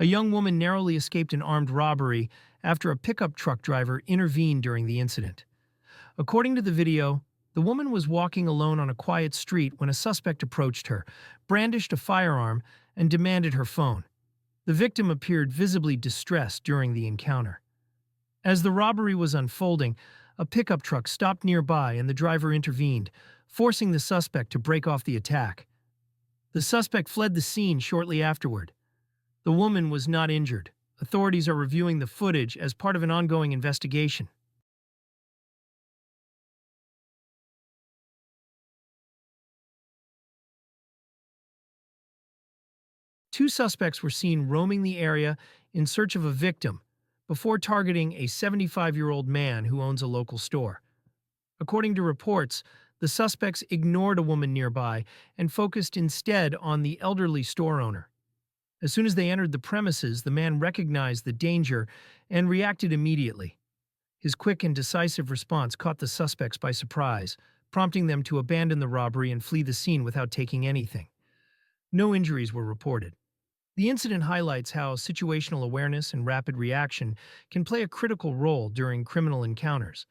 A young woman narrowly escaped an armed robbery after a pickup truck driver intervened during the incident. According to the video, the woman was walking alone on a quiet street when a suspect approached her, brandished a firearm, and demanded her phone. The victim appeared visibly distressed during the encounter. As the robbery was unfolding, a pickup truck stopped nearby and the driver intervened, forcing the suspect to break off the attack. The suspect fled the scene shortly afterward. The woman was not injured. Authorities are reviewing the footage as part of an ongoing investigation. Two suspects were seen roaming the area in search of a victim before targeting a 75-year-old man who owns a local store. According to reports, the suspects ignored a woman nearby and focused instead on the elderly store owner. As soon as they entered the premises, the man recognized the danger and reacted immediately. His quick and decisive response caught the suspects by surprise, prompting them to abandon the robbery and flee the scene without taking anything. No injuries were reported. The incident highlights how situational awareness and rapid reaction can play a critical role during criminal encounters.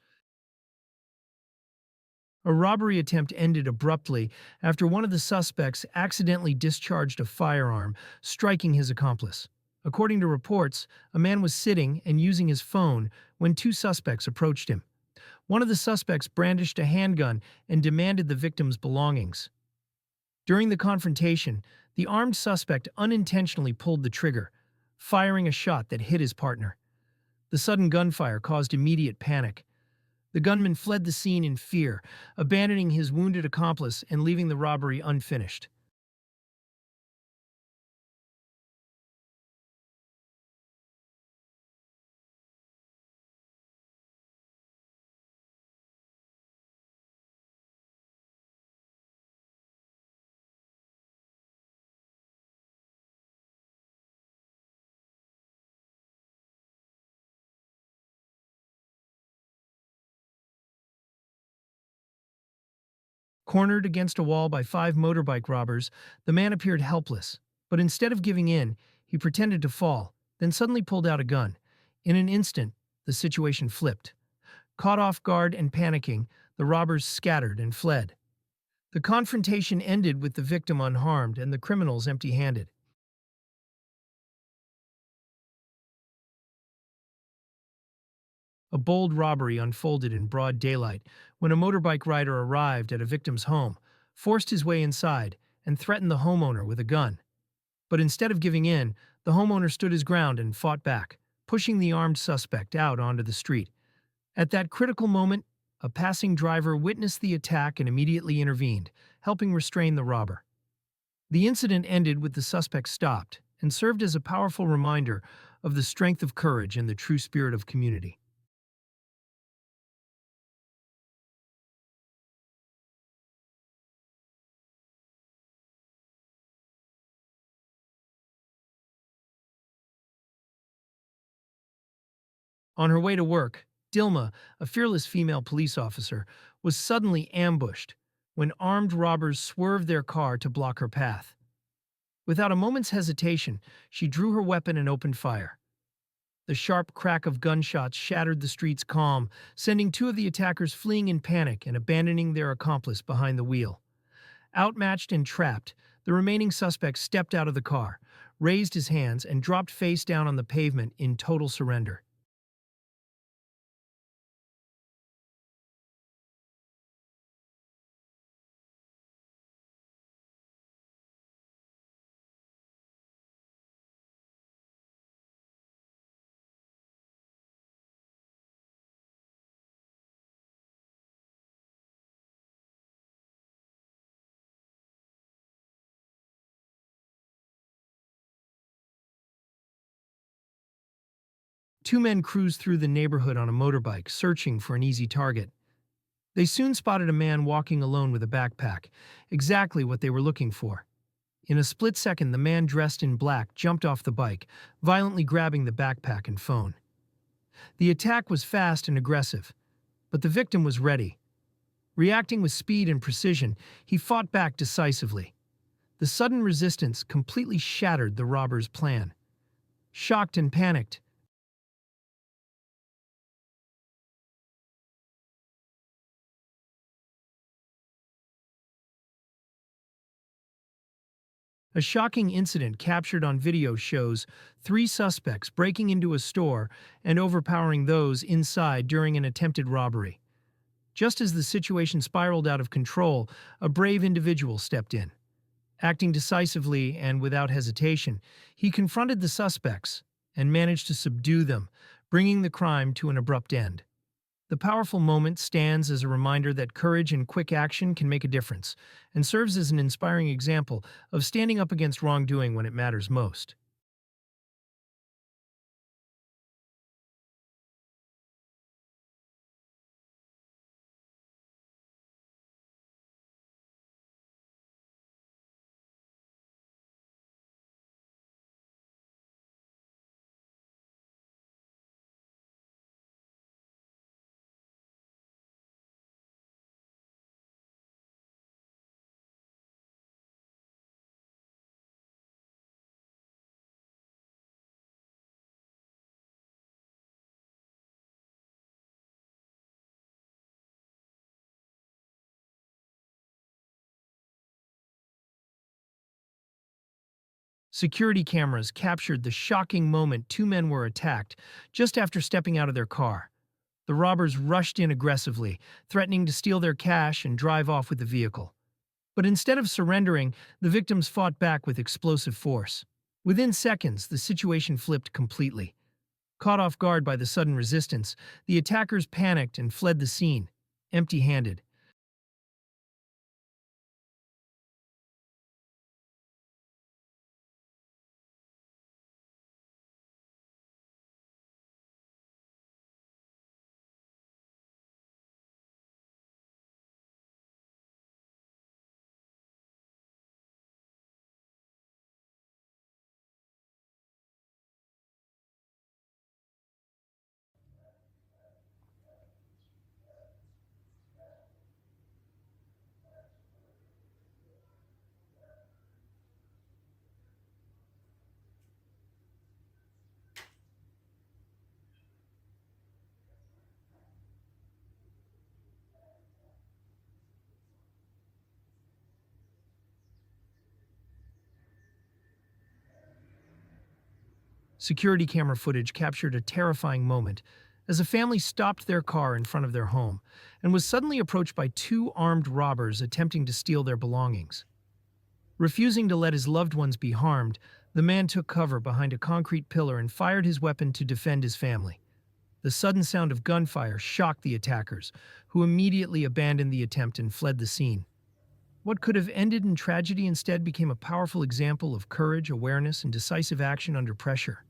A robbery attempt ended abruptly after one of the suspects accidentally discharged a firearm, striking his accomplice. According to reports, a man was sitting and using his phone when two suspects approached him. One of the suspects brandished a handgun and demanded the victim's belongings. During the confrontation, the armed suspect unintentionally pulled the trigger, firing a shot that hit his partner. The sudden gunfire caused immediate panic. The gunman fled the scene in fear, abandoning his wounded accomplice and leaving the robbery unfinished. Cornered against a wall by five motorbike robbers, the man appeared helpless. But instead of giving in, he pretended to fall, then suddenly pulled out a gun. In an instant, the situation flipped. Caught off guard and panicking, the robbers scattered and fled. The confrontation ended with the victim unharmed and the criminals empty-handed. A bold robbery unfolded in broad daylight when a motorbike rider arrived at a victim's home, forced his way inside, and threatened the homeowner with a gun. But instead of giving in, the homeowner stood his ground and fought back, pushing the armed suspect out onto the street. At that critical moment, a passing driver witnessed the attack and immediately intervened, helping restrain the robber. The incident ended with the suspect stopped and served as a powerful reminder of the strength of courage and the true spirit of community. On her way to work, Dilma, a fearless female police officer, was suddenly ambushed when armed robbers swerved their car to block her path. Without a moment's hesitation, she drew her weapon and opened fire. The sharp crack of gunshots shattered the street's calm, sending two of the attackers fleeing in panic and abandoning their accomplice behind the wheel. Outmatched and trapped, the remaining suspect stepped out of the car, raised his hands, and dropped face down on the pavement in total surrender. Two men cruised through the neighborhood on a motorbike, searching for an easy target. They soon spotted a man walking alone with a backpack, exactly what they were looking for. In a split second, the man dressed in black jumped off the bike, violently grabbing the backpack and phone. The attack was fast and aggressive, but the victim was ready. Reacting with speed and precision, he fought back decisively. The sudden resistance completely shattered the robber's plan. shocked and panicked. A shocking incident captured on video shows three suspects breaking into a store and overpowering those inside during an attempted robbery. Just as the situation spiraled out of control, a brave individual stepped in. Acting decisively and without hesitation, he confronted the suspects and managed to subdue them, bringing the crime to an abrupt end. The powerful moment stands as a reminder that courage and quick action can make a difference, and serves as an inspiring example of standing up against wrongdoing when it matters most. Security cameras captured the shocking moment two men were attacked just after stepping out of their car. The robbers rushed in aggressively, threatening to steal their cash and drive off with the vehicle. But instead of surrendering, the victims fought back with explosive force. Within seconds, the situation flipped completely. Caught off guard by the sudden resistance, the attackers panicked and fled the scene, empty-handed. Security camera footage captured a terrifying moment as a family stopped their car in front of their home and was suddenly approached by two armed robbers attempting to steal their belongings. Refusing to let his loved ones be harmed, the man took cover behind a concrete pillar and fired his weapon to defend his family. The sudden sound of gunfire shocked the attackers, who immediately abandoned the attempt and fled the scene. What could have ended in tragedy instead became a powerful example of courage, awareness, and decisive action under pressure.